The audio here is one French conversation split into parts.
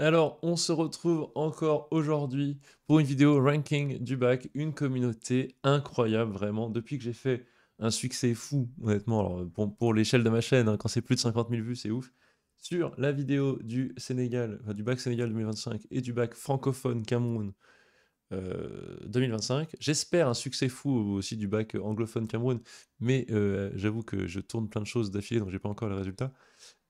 Alors, on se retrouve encore aujourd'hui pour une vidéo ranking du bac, une communauté incroyable vraiment. Depuis que j'ai fait un succès fou, honnêtement, alors pour l'échelle de ma chaîne, hein, quand c'est plus de 50 000 vues, c'est ouf. Sur la vidéo du Sénégal, enfin, du bac Sénégal 2025 et du bac francophone Cameroun 2025. J'espère un succès fou aussi du bac anglophone Cameroun, mais j'avoue que je tourne plein de choses d'affilée, donc j'ai pas encore le résultat.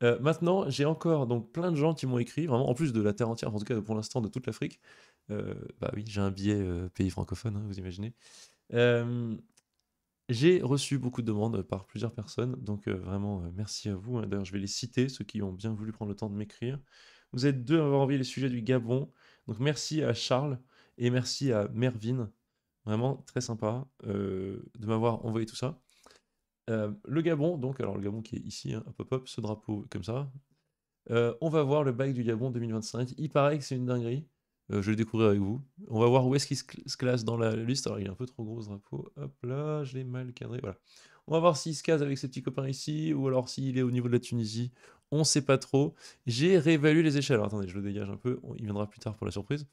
Maintenant, j'ai encore donc plein de gens qui m'ont écrit, vraiment, en plus de la terre entière, en tout cas pour l'instant de toute l'Afrique. Bah oui, j'ai un billet pays francophone, hein, vous imaginez. Euh, j'ai reçu beaucoup de demandes par plusieurs personnes, donc vraiment merci à vous, hein. D'ailleurs, je vais les citer, ceux qui ont bien voulu prendre le temps de m'écrire. Vous êtes deux à avoir envoyé les sujets du Gabon, donc merci à Charles et merci à Mervyn, vraiment très sympa de m'avoir envoyé tout ça. Le Gabon, donc, alors le Gabon qui est ici, hein, hop hop hop, ce drapeau comme ça. On va voir le bac du Gabon 2025. Il paraît que c'est une dinguerie. Je vais le découvrir avec vous. On va voir où est-ce qu'il se classe dans la liste. Alors, il est un peu trop gros ce drapeau. Hop là, je l'ai mal cadré. Voilà. On va voir s'il se case avec ses petits copains ici ou alors s'il est au niveau de la Tunisie. On sait pas trop. J'ai réévalué les échelles. Alors, attendez, je le dégage un peu. Il viendra plus tard pour la surprise.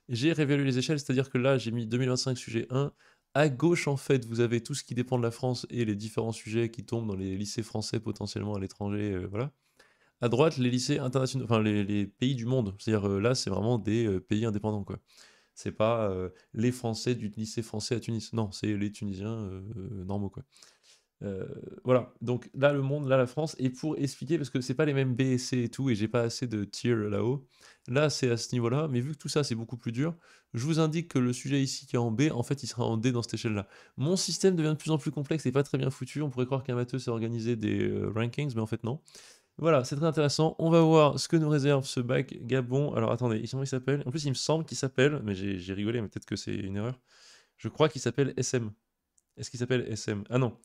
J'ai réévalué les échelles, c'est-à-dire que là, j'ai mis 2025 sujet 1. À gauche, en fait, vous avez tout ce qui dépend de la France et les différents sujets qui tombent dans les lycées français potentiellement à l'étranger. Voilà. À droite, les lycées internationaux, enfin les pays du monde. C'est-à-dire là, c'est vraiment des pays indépendants, quoi. C'est pas les Français du lycée français à Tunis. Non, c'est les Tunisiens normaux, quoi. Euh, voilà, donc là le monde, là la France, et pour expliquer, parce que c'est pas les mêmes B et C et tout, et j'ai pas assez de tier là-haut, là c'est à ce niveau-là, mais vu que tout ça c'est beaucoup plus dur, je vous indique que le sujet ici qui est en B, en fait il sera en D dans cette échelle-là. Mon système devient de plus en plus complexe et pas très bien foutu, on pourrait croire qu'un matheux s'est organisé des rankings, mais en fait non. Voilà, c'est très intéressant. On va voir ce que nous réserve ce bac Gabon. Alors attendez, comment il s'appelle? En plus, il me semble qu'il s'appelle, mais j'ai rigolé, mais peut-être que c'est une erreur. Je crois qu'il s'appelle SM. Est-ce qu'il s'appelle SM? Ah non,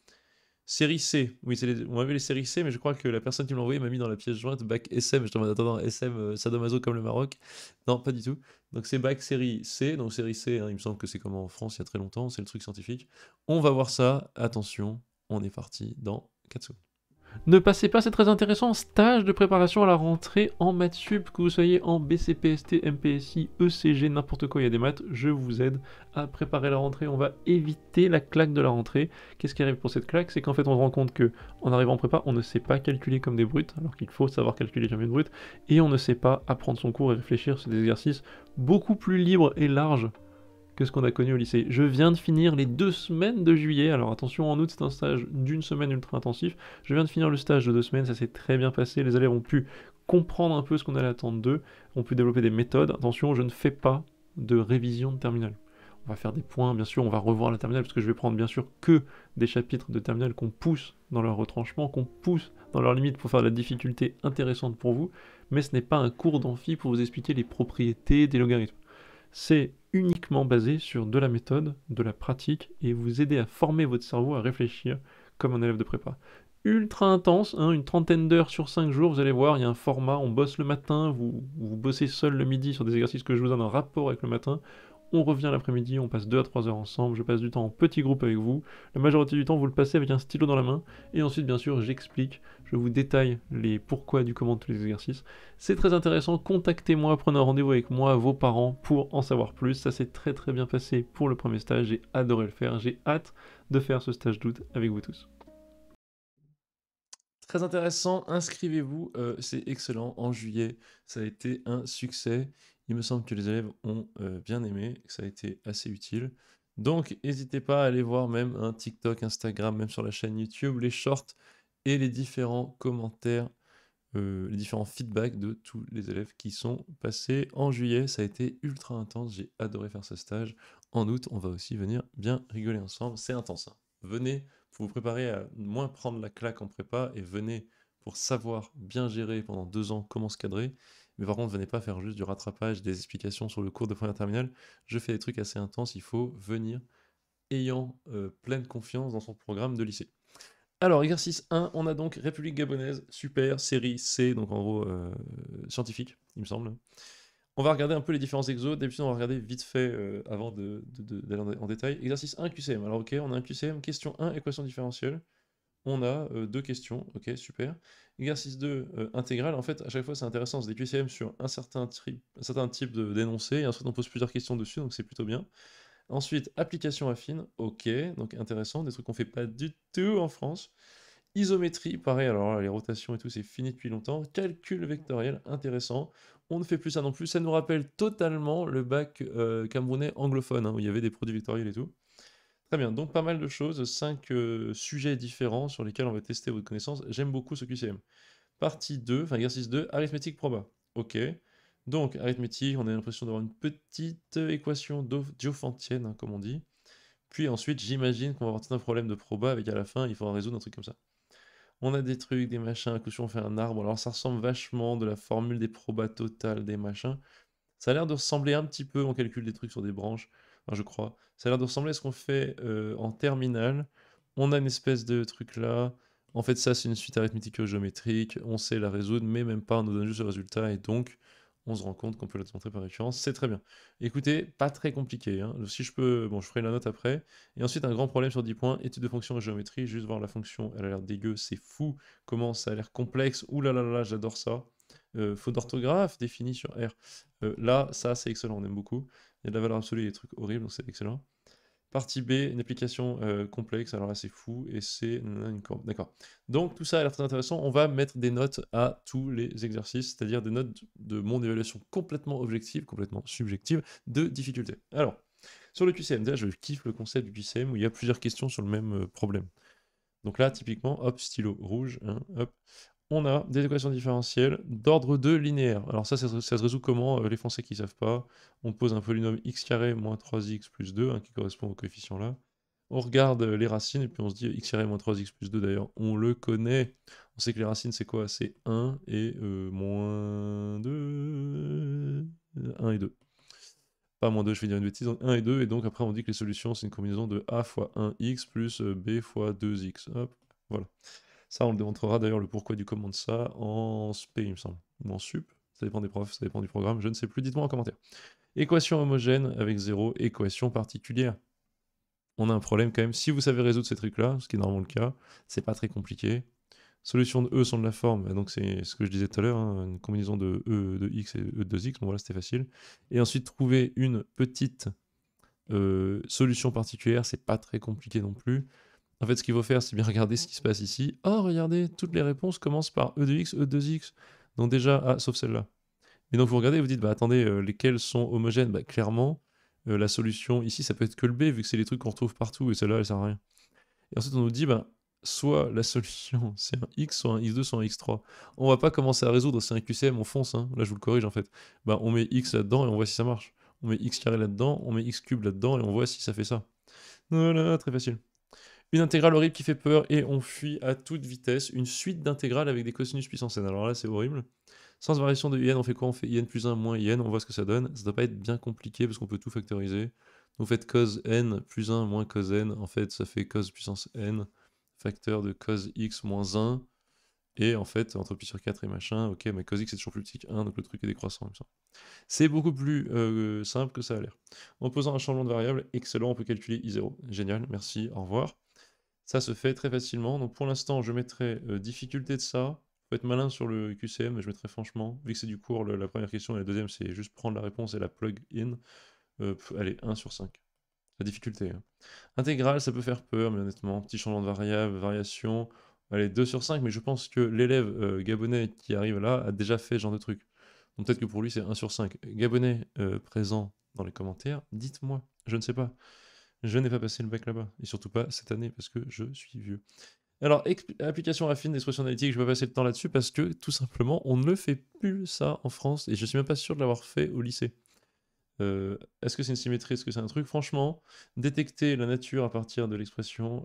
série C. Oui, on avait les séries C, mais je crois que la personne qui me l'a envoyé m'a mis dans la pièce jointe bac SM. Je te demande, attends, SM, sadomaso comme le Maroc. Non, pas du tout. Donc c'est bac série C. Donc série C, hein, il me semble que c'est comme en France il y a très longtemps, c'est le truc scientifique. On va voir ça. Attention, on est parti dans 4 secondes. Ne passez pas, c'est très intéressant, stage de préparation à la rentrée en maths sup, que vous soyez en BCPST, MPSI, ECG, n'importe quoi, il y a des maths, je vous aide à préparer la rentrée, on va éviter la claque de la rentrée. Qu'est-ce qui arrive pour cette claque? C'est qu'en fait on se rend compte que en arrivant en prépa, on ne sait pas calculer comme des brutes, alors qu'il faut savoir calculer comme une brute, et on ne sait pas apprendre son cours et réfléchir sur des exercices beaucoup plus libres et larges que ce qu'on a connu au lycée. Je viens de finir les 2 semaines de juillet, alors attention, en août c'est un stage d'une semaine ultra intensif, je viens de finir le stage de 2 semaines, ça s'est très bien passé, les élèves ont pu comprendre un peu ce qu'on allait attendre d'eux, ont pu développer des méthodes. Attention, je ne fais pas de révision de terminale. On va faire des points, bien sûr, on va revoir la terminale, parce que je vais prendre bien sûr que des chapitres de terminale qu'on pousse dans leur retranchement, qu'on pousse dans leurs limites pour faire de la difficulté intéressante pour vous, mais ce n'est pas un cours d'amphi pour vous expliquer les propriétés des logarithmes. C'est uniquement basé sur de la méthode, de la pratique, et vous aider à former votre cerveau à réfléchir comme un élève de prépa. Ultra intense, hein, une trentaine d'heures sur 5 jours, vous allez voir, il y a un format, on bosse le matin, vous bossez seul le midi sur des exercices que je vous donne en rapport avec le matin, on revient l'après-midi, on passe 2 à 3 heures ensemble, je passe du temps en petit groupe avec vous, la majorité du temps vous le passez avec un stylo dans la main, et ensuite bien sûr j'explique, je vous détaille les pourquoi du comment de tous les exercices. C'est très intéressant, contactez-moi, prenez un rendez-vous avec moi, vos parents, pour en savoir plus. Ça s'est très très bien passé pour le premier stage, j'ai adoré le faire, j'ai hâte de faire ce stage d'août avec vous tous. Très intéressant, inscrivez-vous, c'est excellent. En juillet, ça a été un succès. Il me semble que les élèves ont bien aimé, que ça a été assez utile. Donc, n'hésitez pas à aller voir même un TikTok, Instagram, même sur la chaîne YouTube, les shorts et les différents commentaires, les différents feedbacks de tous les élèves qui sont passés en juillet. Ça a été ultra intense, j'ai adoré faire ce stage. En août, on va aussi venir bien rigoler ensemble. C'est intense, hein. Venez pour vous préparer à moins prendre la claque en prépa et venez pour savoir bien gérer pendant 2 ans comment se cadrer. Mais par contre, venez pas faire juste du rattrapage, des explications sur le cours de première terminale. Je fais des trucs assez intenses, il faut venir ayant pleine confiance dans son programme de lycée. Alors, exercice 1, on a donc République gabonaise, super, série C, donc en gros scientifique, il me semble. On va regarder un peu les différents exos. D'habitude, on va regarder vite fait avant d'aller en détail. Exercice 1, QCM. Alors, ok, on a un QCM. Question 1, équation différentielle. On a 2 questions. Ok, super. Exercice 2, intégral. En fait, à chaque fois, c'est intéressant, c'est des QCM sur un certain type d'énoncé et ensuite on pose plusieurs questions dessus, donc c'est plutôt bien. Ensuite, application affine, OK, donc intéressant, des trucs qu'on fait pas du tout en France. Isométrie, pareil, alors là, les rotations et tout, c'est fini depuis longtemps. Calcul vectoriel, intéressant. On ne fait plus ça non plus. Ça nous rappelle totalement le bac camerounais anglophone, hein, où il y avait des produits vectoriels et tout. Très bien, donc pas mal de choses, 5 sujets différents sur lesquels on va tester votre connaissance. J'aime beaucoup ce QCM. Partie 2, enfin exercice 2, arithmétique proba. OK. Donc, arithmétique, on a l'impression d'avoir une petite équation diophantienne, hein, comme on dit. Puis ensuite, j'imagine qu'on va avoir tout un problème de proba avec à la fin, il faudra résoudre un truc comme ça. On a des trucs, des machins, à coup sûr on fait un arbre. Alors ça ressemble vachement de la formule des probas totales, des machins. Ça a l'air de ressembler un petit peu, on calcule des trucs sur des branches, enfin, je crois. Ça a l'air de ressembler à ce qu'on fait en terminale. On a une espèce de truc là. En fait, ça, c'est une suite arithmético-géométrique. On sait la résoudre, mais même pas, on nous donne juste le résultat. Et donc, on se rend compte qu'on peut la démontrer par récurrence. C'est très bien. Écoutez, pas très compliqué, hein. Si je peux, bon, je ferai la note après. Et ensuite, un grand problème sur 10 points, étude de fonction et géométrie. Juste voir la fonction, elle a l'air dégueu, c'est fou. Comment ça a l'air complexe. Ouh là là là, j'adore ça. Faute d'orthographe définie sur R. Là, ça, c'est excellent, on aime beaucoup. Il y a de la valeur absolue et des trucs horribles, donc c'est excellent. Partie B, une application complexe, alors là, c'est fou, et c'est une courbe. D'accord. Donc, tout ça a l'air très intéressant. On va mettre des notes à tous les exercices, c'est-à-dire des notes de mon évaluation complètement objective, complètement subjective, de difficulté. Alors, sur le QCM, déjà, je kiffe le concept du QCM où il y a plusieurs questions sur le même problème. Donc là, typiquement, hop, stylo rouge, hein, hop, on a des équations différentielles d'ordre 2 linéaire. Alors ça se résout comment? Les Français qui ne savent pas, on pose un polynôme x carré moins 3x plus 2, hein, qui correspond au coefficient là. On regarde les racines et puis on se dit x carré moins 3x plus 2, d'ailleurs, on le connaît. On sait que les racines, c'est quoi? C'est 1 et moins 2... 1 et 2. Pas moins 2, je vais dire une bêtise, donc 1 et 2, et donc après on dit que les solutions, c'est une combinaison de a fois 1x plus b fois 2x. Hop, voilà. Ça, on le démontrera d'ailleurs le pourquoi du comment de ça en SP, il me semble, ou en sup. Ça dépend des profs, ça dépend du programme, je ne sais plus, dites-moi en commentaire. Équation homogène avec 0, équation particulière. On a un problème quand même, si vous savez résoudre ces trucs-là, ce qui est normalement le cas, c'est pas très compliqué. Solutions de E sont de la forme, donc c'est ce que je disais tout à l'heure, hein, une combinaison de E de x et E de 2x, bon voilà, c'était facile. Et ensuite, trouver une petite solution particulière, c'est pas très compliqué non plus. En fait, ce qu'il faut faire, c'est bien regarder ce qui se passe ici. Oh, regardez, toutes les réponses commencent par E de x, E de 2x. Donc déjà, ah, sauf celle-là. Et donc vous regardez et vous dites, bah attendez, lesquels sont homogènes? Bah clairement, la solution ici, ça peut être que le B, vu que c'est les trucs qu'on retrouve partout, et celle-là, elle sert à rien. Et ensuite, on nous dit, bah, soit la solution, c'est un x, soit un x2, soit un x3. On va pas commencer à résoudre, c'est un QCM, on fonce, hein. Là, je vous le corrige, en fait. Bah, on met x là-dedans, et on voit si ça marche. On met x carré là-dedans, on met x cube là-dedans, et on voit si ça fait ça. Voilà, très facile. Une intégrale horrible qui fait peur et on fuit à toute vitesse. Une suite d'intégrales avec des cosinus puissance n. Alors là, c'est horrible. Sans variation de in, on fait quoi? On fait in plus 1 moins in, on voit ce que ça donne. Ça doit pas être bien compliqué parce qu'on peut tout factoriser. Donc vous faites cos n plus 1 moins cos n. En fait, ça fait cos puissance n, facteur de cos x moins 1. Et en fait, entropie sur 4 et machin, ok, mais cos x est toujours plus petit que 1, donc le truc est décroissant, il me semble. C'est beaucoup plus simple que ça a l'air. En posant un changement de variable, excellent, on peut calculer i0. Génial, merci, au revoir. Ça se fait très facilement. Donc pour l'instant, je mettrai difficulté de ça. Faut être malin sur le QCM, mais je mettrai franchement, vu que c'est du cours, la première question et la deuxième, c'est juste prendre la réponse et la plug in. Allez, 1 sur 5. La difficulté, hein. Intégrale, ça peut faire peur, mais honnêtement, petit changement de variable, variation. Allez, 2 sur 5, mais je pense que l'élève gabonais qui arrive là a déjà fait ce genre de truc. Donc peut-être que pour lui, c'est 1 sur 5. Gabonais présent dans les commentaires, dites-moi, je ne sais pas. Je n'ai pas passé le bac là-bas, et surtout pas cette année, parce que je suis vieux. Alors, application affine d'expression analytique, je vais pas passer le temps là-dessus, parce que, tout simplement, on ne fait plus ça en France, et je suis même pas sûr de l'avoir fait au lycée. Est-ce que c'est une symétrie? Est-ce que c'est un truc? Franchement, détecter la nature à partir de l'expression,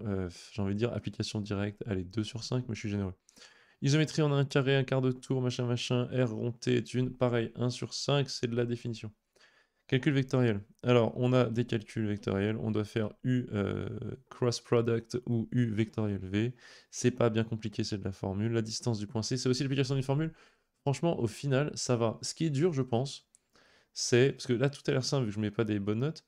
j'ai envie de dire application directe, allez, 2 sur 5, mais je suis généreux. Isométrie, on a un carré, un quart de tour, machin, machin, R rond T est une, pareil, 1 sur 5, c'est de la définition. Calcul vectoriel. Alors, on a des calculs vectoriels. On doit faire U cross product ou U vectoriel V. C'est pas bien compliqué, c'est de la formule. La distance du point C, c'est aussi l'application d'une formule. Franchement, au final, ça va. Ce qui est dur, je pense, c'est... Parce que là, tout a l'air simple, vu que je ne mets pas des bonnes notes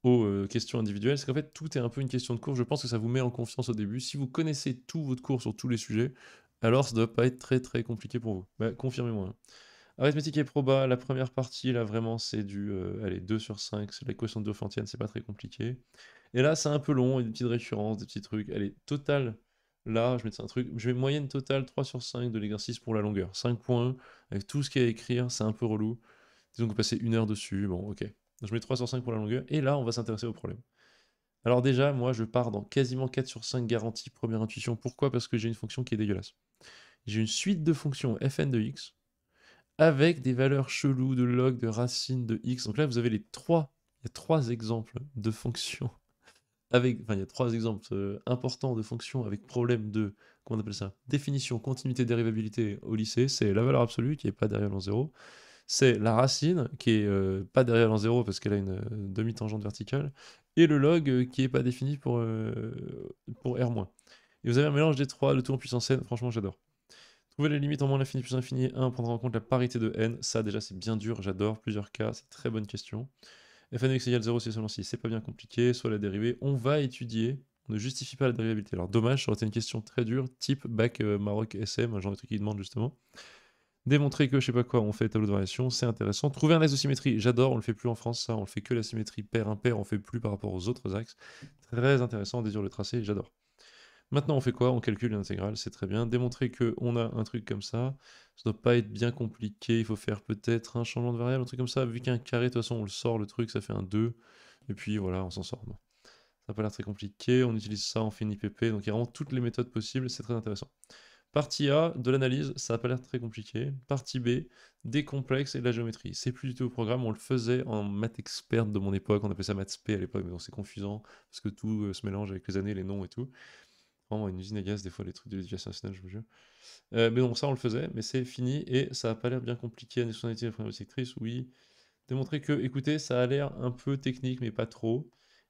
aux questions individuelles, c'est qu'en fait, tout est un peu une question de cours. Je pense que ça vous met en confiance au début. Si vous connaissez tout votre cours sur tous les sujets, Alors ça doit pas être très, très compliqué pour vous. Bah, confirmez-moi, hein. Arithmétique et proba, la première partie, là, vraiment, c'est du, allez, 2 sur 5, c'est l'équation de Diophantine, c'est pas très compliqué. Et là, c'est un peu long, il y a des petites récurrences, des petits trucs. Allez, total, là, je mets un truc, je mets moyenne totale 3 sur 5 de l'exercice pour la longueur. 5 points, avec tout ce qu'il y a à écrire, c'est un peu relou. Disons qu'on passait 1 heure dessus, bon, ok. Donc, je mets 3 sur 5 pour la longueur, et là, on va s'intéresser au problème. Alors déjà, moi, je pars dans quasiment 4 sur 5 garanties, première intuition. Pourquoi? Parce que j'ai une fonction qui est dégueulasse. J'ai une suite de fonctions fn de x, avec des valeurs cheloues de log, de racine de x. Donc là, vous avez il y a 3 exemples de fonctions enfin, il y a 3 exemples importants de fonctions avec problème de, comment on appelle ça? Définition, continuité, dérivabilité au lycée. C'est la valeur absolue qui est pas derrière l'an 0. C'est la racine qui est pas derrière l'an 0 parce qu'elle a une demi-tangente verticale. Et le log qui est pas défini pour R-. Et vous avez un mélange des trois, le tout en puissance n. Franchement, j'adore. Trouver les limites en moins l'infini plus infini et 1, prendre en compte la parité de n, ça déjà c'est bien dur, j'adore, plusieurs cas, c'est très bonne question. Fn de x égale 0 c'est seulement si, c'est pas bien compliqué, soit la dérivée, on va étudier, on ne justifie pas la dérivabilité. Alors dommage, ça aurait été une question très dure, type bac Maroc SM, genre de truc qui demande justement. Démontrer que je sais pas quoi, on fait tableau de variation, c'est intéressant. Trouver un axe de symétrie, j'adore, on le fait plus en France ça, on le fait que la symétrie pair-impair, on fait plus par rapport aux autres axes. Très intéressant, déduire le tracé, j'adore. Maintenant, on fait quoi? On calcule l'intégrale, c'est très bien. Démontrer qu'on a un truc comme ça doit pas être bien compliqué. Il faut faire peut-être un changement de variable, un truc comme ça. Vu qu'il y a un carré, de toute façon, on le sort, le truc, ça fait un 2. Et puis voilà, on s'en sort. Bon. Ça n'a pas l'air très compliqué. On utilise ça, on fait une IPP. Donc il y a vraiment toutes les méthodes possibles, c'est très intéressant. Partie A, de l'analyse, ça n'a pas l'air très compliqué. Partie B, des complexes et de la géométrie. C'est plus du tout au programme, on le faisait en maths experte de mon époque, on appelait ça maths P à l'époque, mais bon, c'est confusant, parce que tout se mélange avec les années, les noms et tout. Vraiment une usine à gaz, des fois, les trucs de l'éducation nationale, je vous jure. Mais donc ça, on le faisait, mais c'est fini, et ça a pas l'air bien compliqué. Additionalité de la première sectrice, oui. Démontrer que, écoutez, ça a l'air un peu technique, mais pas trop.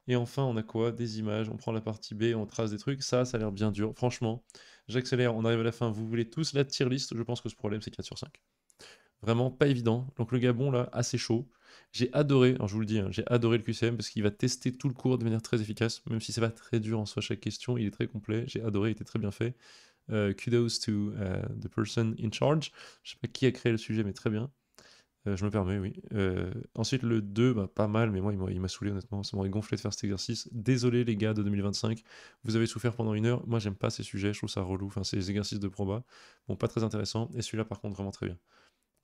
Et enfin, on a quoi? Des images, on prend la partie B, on trace des trucs. Ça a l'air bien dur. Franchement, j'accélère, on arrive à la fin. Vous voulez tous la tier list, je pense que ce problème, c'est 4 sur 5. Vraiment pas évident. Donc le Gabon, là, assez chaud. J'ai adoré, alors je vous le dis, hein, j'ai adoré le QCM parce qu'il va tester tout le cours de manière très efficace, même si c'est pas très dur en soi chaque question, il est très complet. J'ai adoré, il était très bien fait. Kudos to the person in charge. Je sais pas qui a créé le sujet, mais très bien. Je me permets, oui. Ensuite, le 2, bah, pas mal, mais moi, il m'a saoulé, honnêtement. Ça m'aurait gonflé de faire cet exercice. Désolé, les gars de 2025. Vous avez souffert pendant 1 heure. Moi, j'aime pas ces sujets, je trouve ça relou. Enfin, c'est les exercices de proba. Bon, pas très intéressant. Et celui-là, par contre, vraiment très bien.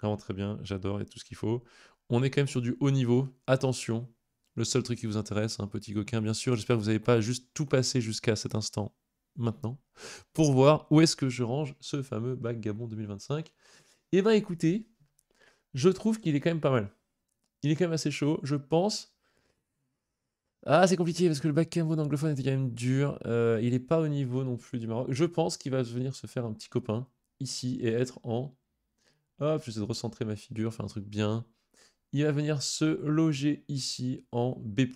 Vraiment très bien, j'adore, il y a tout ce qu'il faut. On est quand même sur du haut niveau. Attention, le seul truc qui vous intéresse, un petit coquin, bien sûr. J'espère que vous n'avez pas juste tout passé jusqu'à cet instant, maintenant, pour voir où est-ce que je range ce fameux bac Gabon 2025. Eh ben écoutez, je trouve qu'il est quand même pas mal. Il est quand même assez chaud, je pense. Ah, c'est compliqué parce que le bac Cameroun anglophone était quand même dur. Il est pas au niveau non plus du Maroc. Je pense qu'il va venir se faire un petit copain ici et être en. Hop, j'essaie de recentrer ma figure, faire un truc bien. Il va venir se loger ici en B+.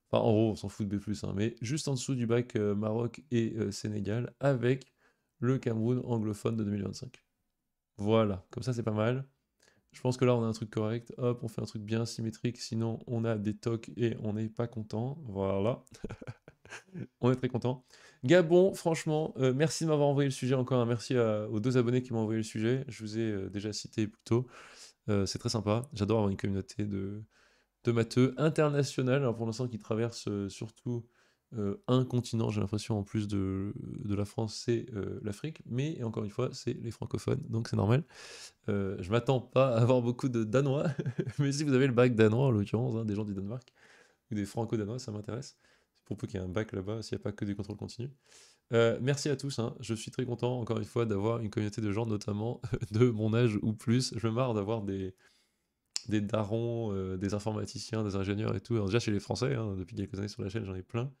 Enfin, en gros, on s'en fout de B+, hein, mais juste en dessous du bac Maroc et Sénégal, avec le Cameroun anglophone de 2025. Voilà, comme ça c'est pas mal. Je pense que là on a un truc correct. Hop, on fait un truc bien symétrique, sinon on a des tocs et on n'est pas content. Voilà, on est très content. Gabon, franchement, merci de m'avoir envoyé le sujet encore. Merci aux 2 abonnés qui m'ont envoyé le sujet. Je vous ai déjà cité plus tôt. C'est très sympa. J'adore avoir une communauté de matheux international, alors pour l'instant qui traverse surtout un continent, j'ai l'impression, en plus de la France, c'est l'Afrique, mais et encore une fois, c'est les francophones, donc c'est normal. Je m'attends pas à avoir beaucoup de Danois, mais si vous avez le bac danois en l'occurrence, hein, des gens du Danemark, ou des franco-danois, ça m'intéresse. C'est pour peu qu'il y ait un bac là-bas, s'il n'y a pas que des contrôles continus. Merci à tous, hein. Je suis très content, encore une fois, d'avoir une communauté de gens, notamment de mon âge ou plus. Je me marre d'avoir des darons, des informaticiens, des ingénieurs et tout. Alors déjà chez les Français, hein, depuis quelques années sur la chaîne, j'en ai plein.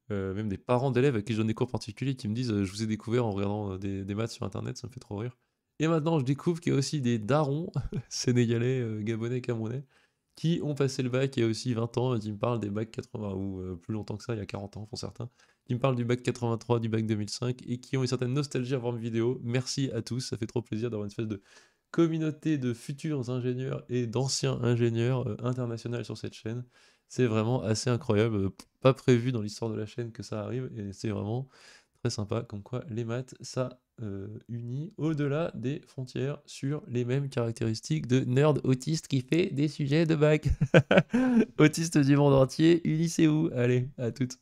Même des parents d'élèves avec qui je donne des cours particuliers qui me disent je vous ai découvert en regardant des maths sur internet, ça me fait trop rire. Et maintenant, je découvre qu'il y a aussi des darons sénégalais, gabonais, camerounais qui ont passé le bac il y a aussi 20 ans et qui me parlent des bacs 80 ou plus longtemps que ça, il y a 40 ans pour certains, qui me parlent du bac 83, du bac 2005 et qui ont une certaine nostalgie à voir mes vidéos. Merci à tous, ça fait trop plaisir d'avoir une espèce de communauté de futurs ingénieurs et d'anciens ingénieurs internationaux sur cette chaîne. C'est vraiment assez incroyable, pas prévu dans l'histoire de la chaîne que ça arrive, et c'est vraiment Très sympa, comme quoi les maths, ça unit au-delà des frontières sur les mêmes caractéristiques de nerd autiste qui fait des sujets de bac. Autiste du monde entier, unissez-vous. Allez, à toutes.